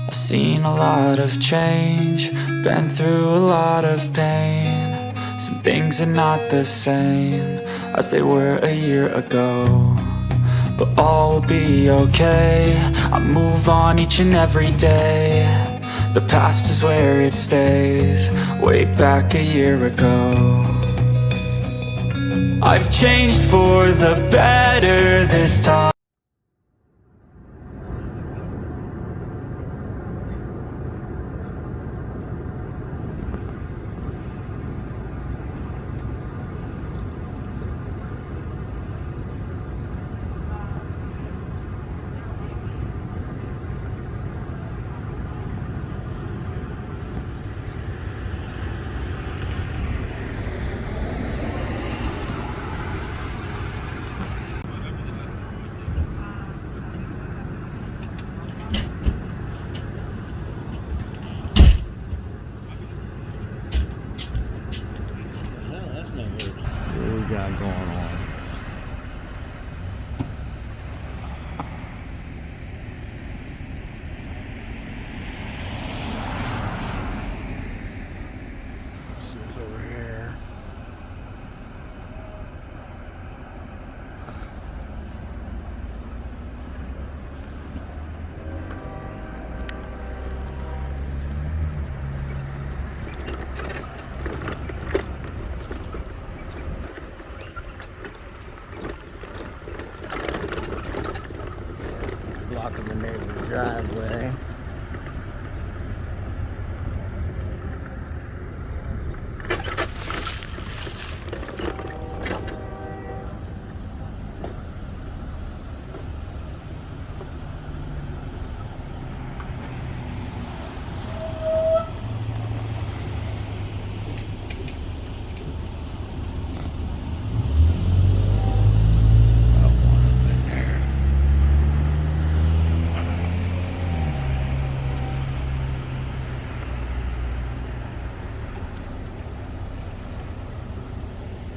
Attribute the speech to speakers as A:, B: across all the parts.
A: I've seen a lot of change, been through a lot of pain. Some things are not the same as they were a year ago, but all will be okay. I move on each and every day. The past is where it stays, way back a year ago. I've changed for the better this time.
B: What we got going on? This over here. Blocking the neighbor's driveway.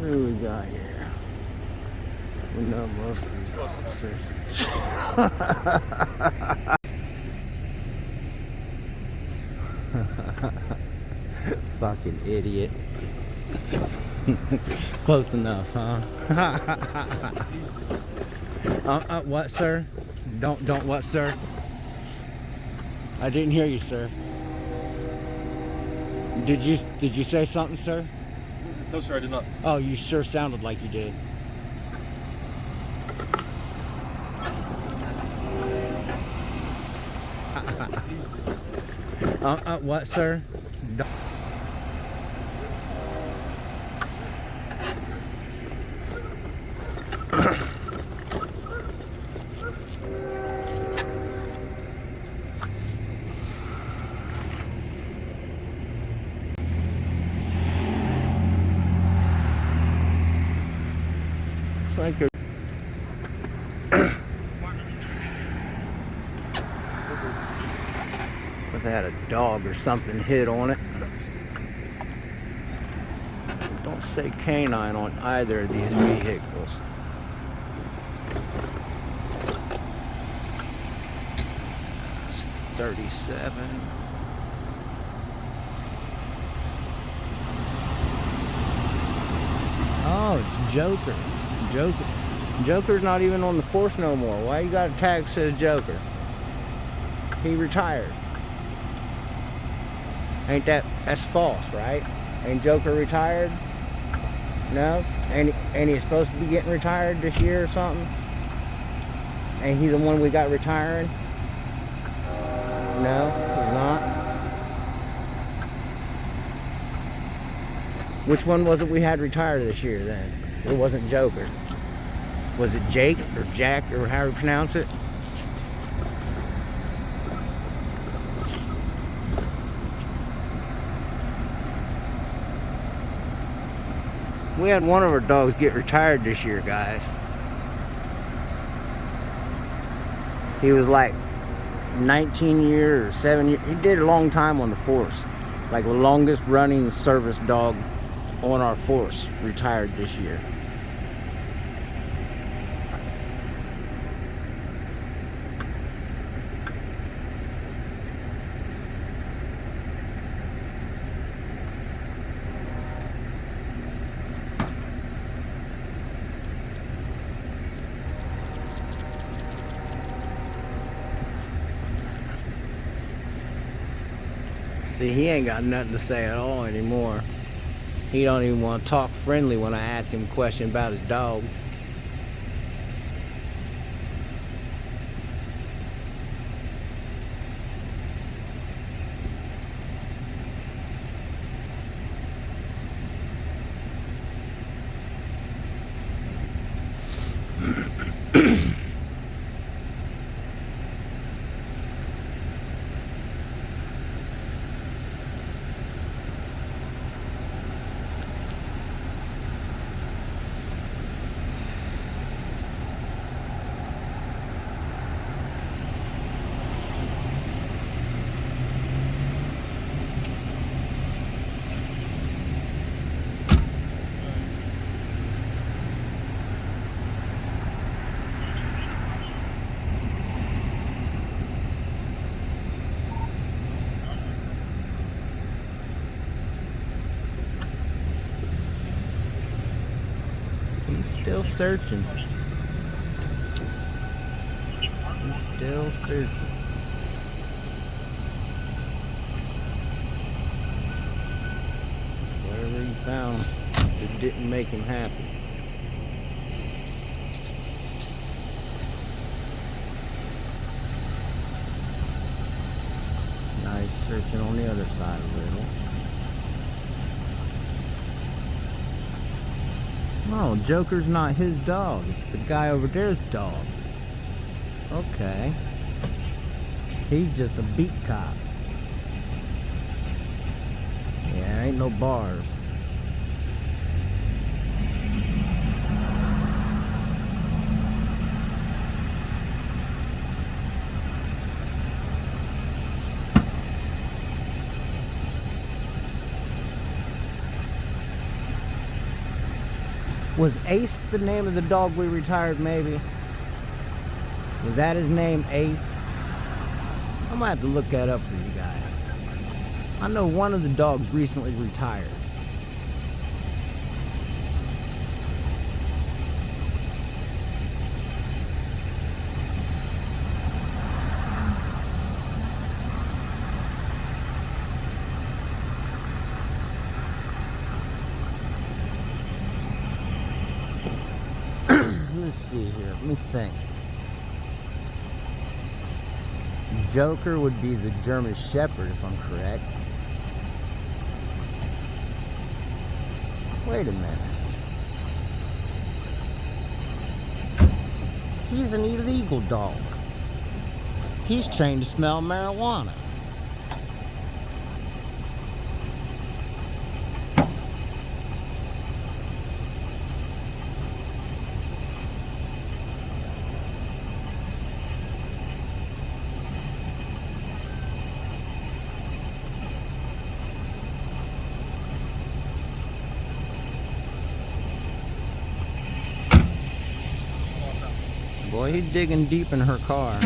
B: What do we got here? We know most of these officers. Fucking idiot. Close enough, huh? What, sir? Don't what, sir? I didn't hear you, sir. Did you say something, sir?
C: No, sir, I did not.
B: Oh, you sure sounded like you did. What, sir? Thank you. If they had a dog or something hit on it. Don't say canine on either of these vehicles. It's 37. Oh, it's Joker. Joker's not even on the force no more. Why you got a tag that says Joker? He retired. That's false, right? Ain't Joker retired? No? Ain't he supposed to be getting retired this year or something? Ain't he the one we got retiring? No, he's not. Which one was it we had retired this year then? It wasn't Joker. Was it Jake or Jack or however you pronounce it? We had one of our dogs get retired this year, guys. He was like 19 years or 7 years. He did a long time on the force. Like the longest running service dog on our force retired this year. See, he ain't got nothing to say at all anymore. He don't even want to talk friendly when I ask him a question about his dog. He's still searching. He's still searching. Whatever he found, it didn't make him happy. Now he's searching on the other side a little. Oh, Joker's not his dog. It's the guy over there's dog. Okay. He's just a beat cop. Yeah, ain't no bars. Was Ace the name of the dog we retired, maybe? Was that his name, Ace? I'm gonna have to look that up for you guys. I know one of the dogs recently retired. Let's see here. Let me think. Joker would be the German Shepherd, if I'm correct. Wait a minute. He's an illegal dog. He's trained to smell marijuana. Boy, he's digging deep in her car.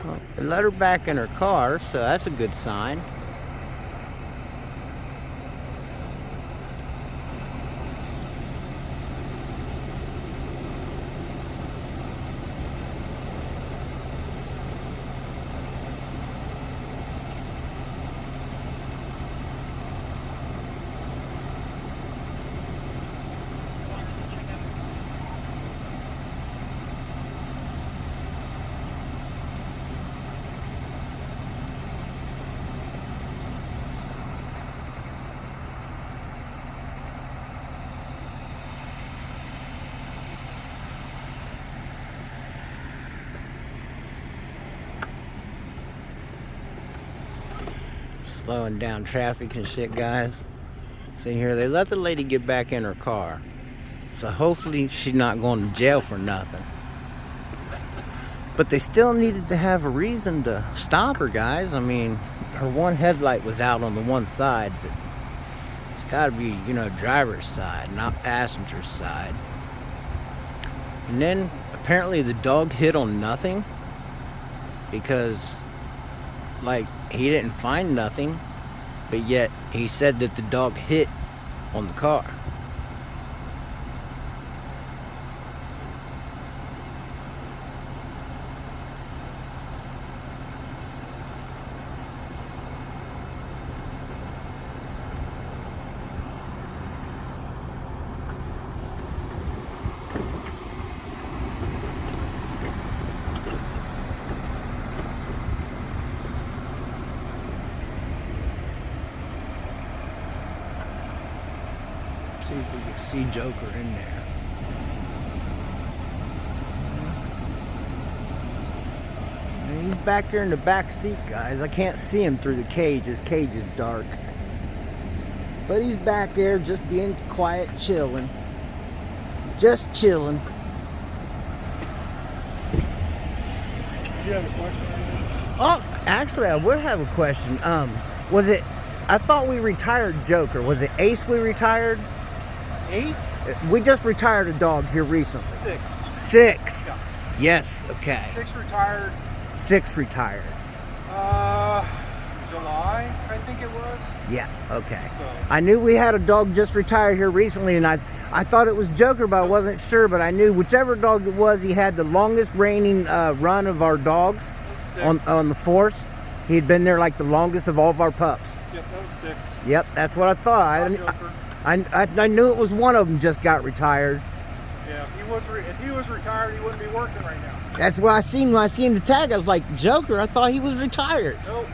B: Well, they let her back in her car, so that's a good sign. slowing down traffic and shit, guys. See here, they let the lady get back in her car. So hopefully she's not going to jail for nothing. But they still needed to have a reason to stop her, guys. I mean, her one headlight was out on the one side, but it's got to be, you know, driver's side, not passenger's side. And then apparently the dog hit on nothing because, like, he didn't find nothing, but yet he said that the dog hit on the car. See if we can see Joker in there. And he's back there in the back seat, guys. I can't see him through the cage. His cage is dark. But he's back there just being quiet, chilling. Just chilling.
C: Do you have a question?
B: Oh, actually, I would have a question. Was it, I thought we retired Joker. Was it Ace we retired?
C: Ace?
B: We just retired a dog here recently.
C: 6.
B: 6.
C: Yeah.
B: Yes, okay.
C: 6 retired.
B: 6 retired.
C: July, I think it was.
B: Yeah, okay.
C: So,
B: I knew we had a dog just retired here recently, and I thought it was Joker, but I wasn't sure. But I knew whichever dog it was, he had the longest reigning run of our dogs on the force. He had been there like the longest of all of our pups.
C: Yep, that was 6.
B: Yep, that's what I thought. I knew it was one of them just got retired.
C: Yeah, if he was retired, he wouldn't be working right now.
B: That's what I seen when I seen the tag. I was like, Joker, I thought he was retired.
C: Nope,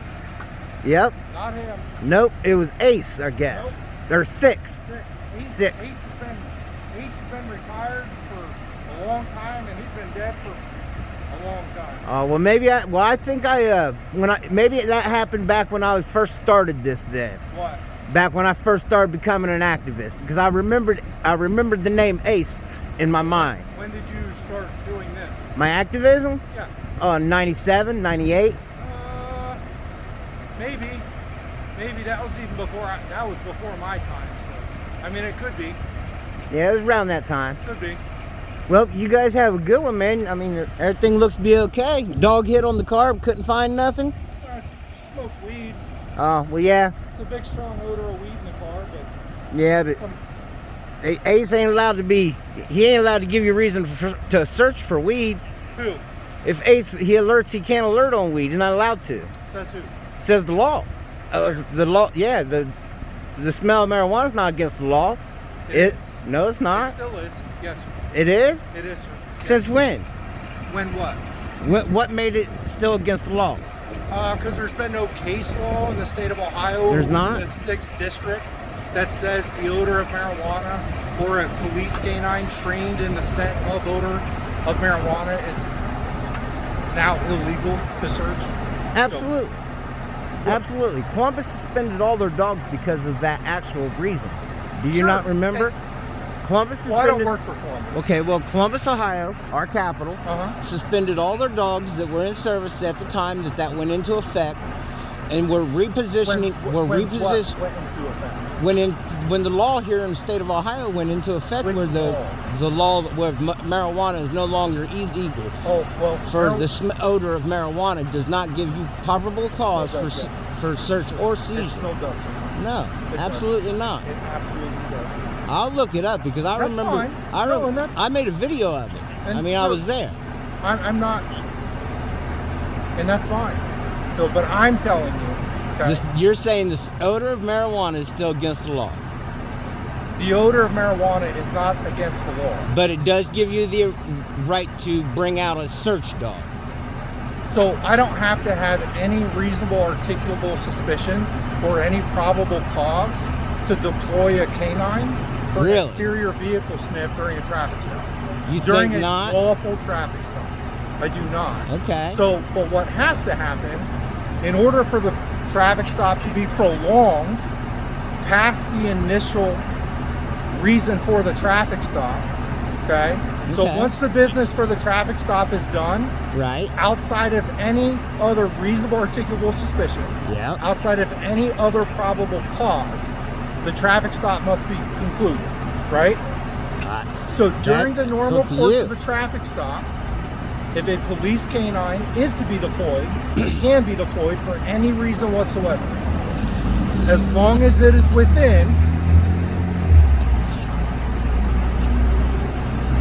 B: Yep.
C: not him.
B: Nope, it was Ace, I guess. Or 6.
C: 6.
B: 6.
C: Ace has been retired for a long time, and he's been dead for a long time.
B: Oh, well, maybe I think maybe that happened back when I first started this then.
C: What?
B: Back when I first started becoming an activist, because I remembered the name Ace in my mind.
C: When did you start doing this?
B: My activism?
C: Yeah.
B: Oh, 97, 98.
C: Maybe that was even before before my time. So, I mean, it could be.
B: Yeah, it was around that time.
C: Could be.
B: Well, you guys have a good one, man. I mean, everything looks to be okay. Dog hit on the car, couldn't find nothing.
C: She smokes weed.
B: Oh, well, yeah.
C: It's a big, strong odor of weed in the car, but
B: Yeah, but Ace ain't allowed to be. He ain't allowed to give you a reason to search for weed.
C: Who?
B: If Ace he can't alert on weed. He's not allowed to.
C: Says who?
B: Says the law. The law. Yeah, the smell of marijuana is not against the law.
C: It is.
B: No, it's
C: It
B: not.
C: still is. Yes.
B: It is.
C: It is, sir.
B: Since when?
C: When what?
B: What made it still against the law?
C: Because there's been no case law in the state of Ohio.
B: There's not?
C: In the 6th district that says the odor of marijuana or a police canine trained in the scent of odor of marijuana is now illegal to search.
B: Absolutely. Absolutely. Columbus suspended all their dogs because of that actual reason. Do you
C: Sure.
B: not remember? Columbus
C: Well, I
B: suspended.
C: don't work for Columbus.
B: Okay, well, Columbus, Ohio, our capital, suspended all their dogs that were in service at the time that went into effect, and we're repositioning.
C: What went into effect?
B: When the law here in the state of Ohio went into effect,
C: Which
B: where
C: law?
B: the law where marijuana is no longer illegal.
C: Oh, well,
B: For the odor of marijuana does not give you probable cause
C: No, it does,
B: for search or seizure.
C: It still does.
B: No,
C: It
B: absolutely
C: does.
B: not.
C: It absolutely does.
B: I'll look it up because I
C: That's
B: remember.
C: fine. No, and that's-
B: I made a video of it.
C: And
B: I mean, I
C: sure.
B: was there.
C: I'm not, and that's fine. So, but I'm telling you, okay,
B: You're saying this odor of marijuana is still against the law,
C: the odor of marijuana is not against the law.
B: but it does give you the right to bring out a search dog.
C: So I don't have to have any reasonable articulable suspicion or any probable cause to deploy a canine for
B: Really?
C: an exterior vehicle sniff during a traffic stop.
B: You
C: During
B: think
C: a
B: not?
C: lawful traffic stop. I do not.
B: Okay.
C: So, but what has to happen in order for the traffic stop to be prolonged past the initial reason for the traffic stop. Okay? So once the business for the traffic stop is done,
B: Right.
C: outside of any other reasonable articulable suspicion,
B: Yeah.
C: outside of any other probable cause, the traffic stop must be concluded, right? So during the normal course of the traffic stop, if a police canine is to be deployed, it can be deployed for any reason whatsoever, as long as it is within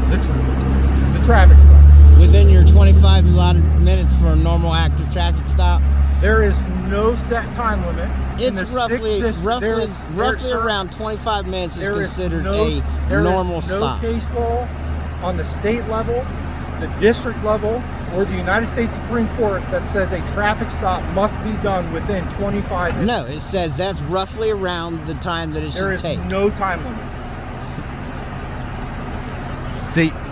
C: the traffic stop.
B: Within your 25 allotted minutes for a normal active traffic stop.
C: There is no set time limit.
B: It's roughly around 25 minutes is considered a normal stop.
C: There is no case law on the state level, the district level, or the United States Supreme Court that says a traffic stop must be done within 25 minutes.
B: No, it says that's roughly around the time that it should take.
C: There is no time limit.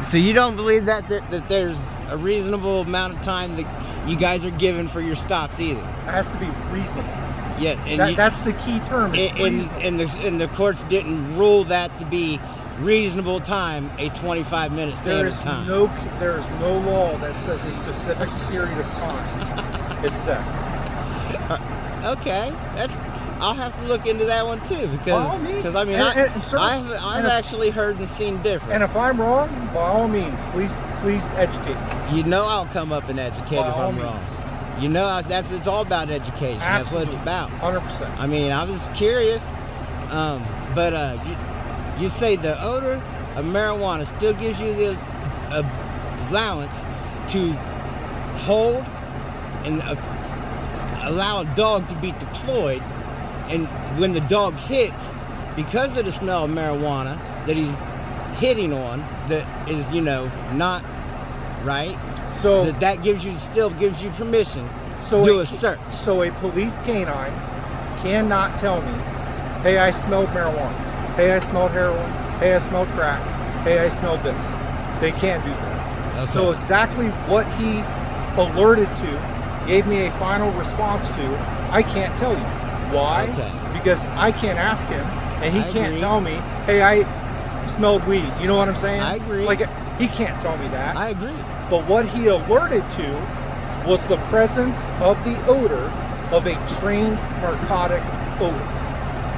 B: So you don't believe that there's a reasonable amount of time that you guys are given for your stops either?
C: It has to be reasonable.
B: Yeah, and
C: that's the key term.
B: And the courts didn't rule that to be reasonable time, a 25-minute standard time.
C: There is no law that says a specific period of time is set.
B: Okay, I'll have to look into that one too, because I mean I've actually heard and seen different.
C: And if I'm wrong, by all means, please educate me.
B: You know I'll come up and educate if I'm wrong. You know it's all about education.
C: Absolutely.
B: That's what it's about.
C: 100%.
B: I mean, I was curious, but you say the odor of marijuana still gives you the allowance to hold and allow a dog to be deployed, and when the dog hits, because of the smell of marijuana that he's hitting on, that is, not right. So that still gives you permission to do a search.
C: So a police canine cannot tell me, hey, I smelled marijuana. Hey, I smelled heroin. Hey, I smelled crack. Hey, I smelled this. They can't do that. Okay. So exactly what he alerted to, gave me a final response to, I can't tell you. Why? Okay. Because I can't ask him, and he can't tell me, hey, I smelled weed. You know what I'm saying? I
B: agree.
C: Like, he can't tell me that.
B: I agree.
C: But what he alerted to was the presence of the odor of a trained narcotic odor.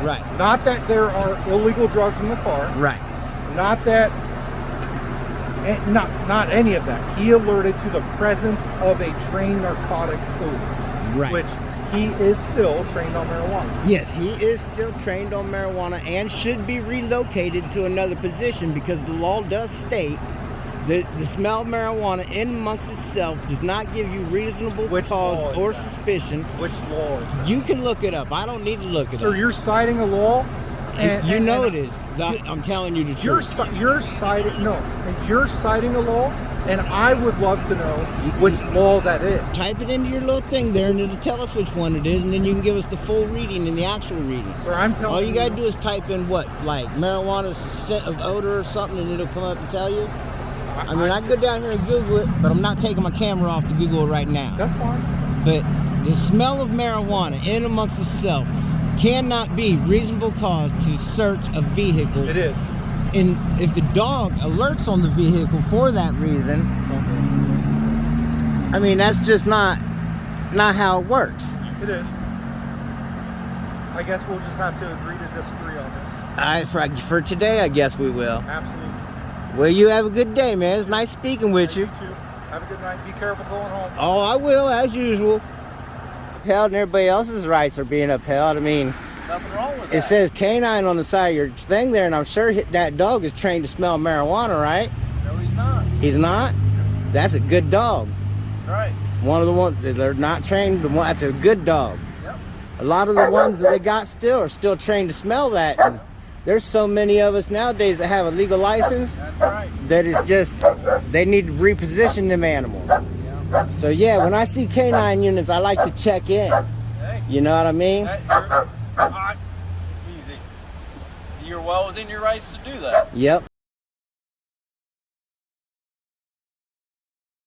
B: Right.
C: Not that there are illegal drugs in the car.
B: Right.
C: Not that, not any of that. He alerted to the presence of a trained narcotic odor.
B: Right.
C: Which he is still trained on marijuana.
B: Yes, he is still trained on marijuana and should be relocated to another position, because the law does state that the smell of marijuana in amongst itself does not give you reasonable cause or suspicion.
C: Which law is that?
B: You can look it up. I don't need to look it up.
C: So you're citing a law?
B: You know it is. I'm telling you the truth.
C: You're citing a law, and I would love to know which law that is.
B: Type it into your little thing there, and it'll tell us which one it is, and then you can give us the full reading and the actual reading.
C: So I'm telling you.
B: All you gotta do is type in what, like marijuana scent of odor or something, and it'll come up and tell you. I mean, I can go down here and Google it, but I'm not taking my camera off to Google it right now.
C: That's fine.
B: But the smell of marijuana in amongst itself cannot be reasonable cause to search a vehicle.
C: It is.
B: And if the dog alerts on the vehicle for that reason, I mean, that's just not how it works.
C: It is. I guess we'll just have to agree to disagree on this.
B: For today, I guess we will.
C: Absolutely.
B: Well, you have a good day, man. It's nice speaking with you.
C: You too. Have a good night. Be careful going home.
B: Oh, I will, as usual. Upheld, and everybody else's rights are being upheld. I mean,
C: Nothing wrong with that.
B: it says canine on the side of your thing there, and I'm sure that dog is trained to smell marijuana, right?
C: No, he's not.
B: He's not? That's a good dog.
C: Right.
B: One of the ones that they're not trained, that's a good dog.
C: Yep.
B: A lot of the ones that they got still are still trained to smell that. And there's so many of us nowadays that have a legal license.
C: That's right.
B: That is just, they need to reposition them animals.
C: Yeah.
B: So yeah, when I see canine units, I like to check in.
C: Hey.
B: You know what I mean?
D: Easy. You're well within your rights to do that.
B: Yep.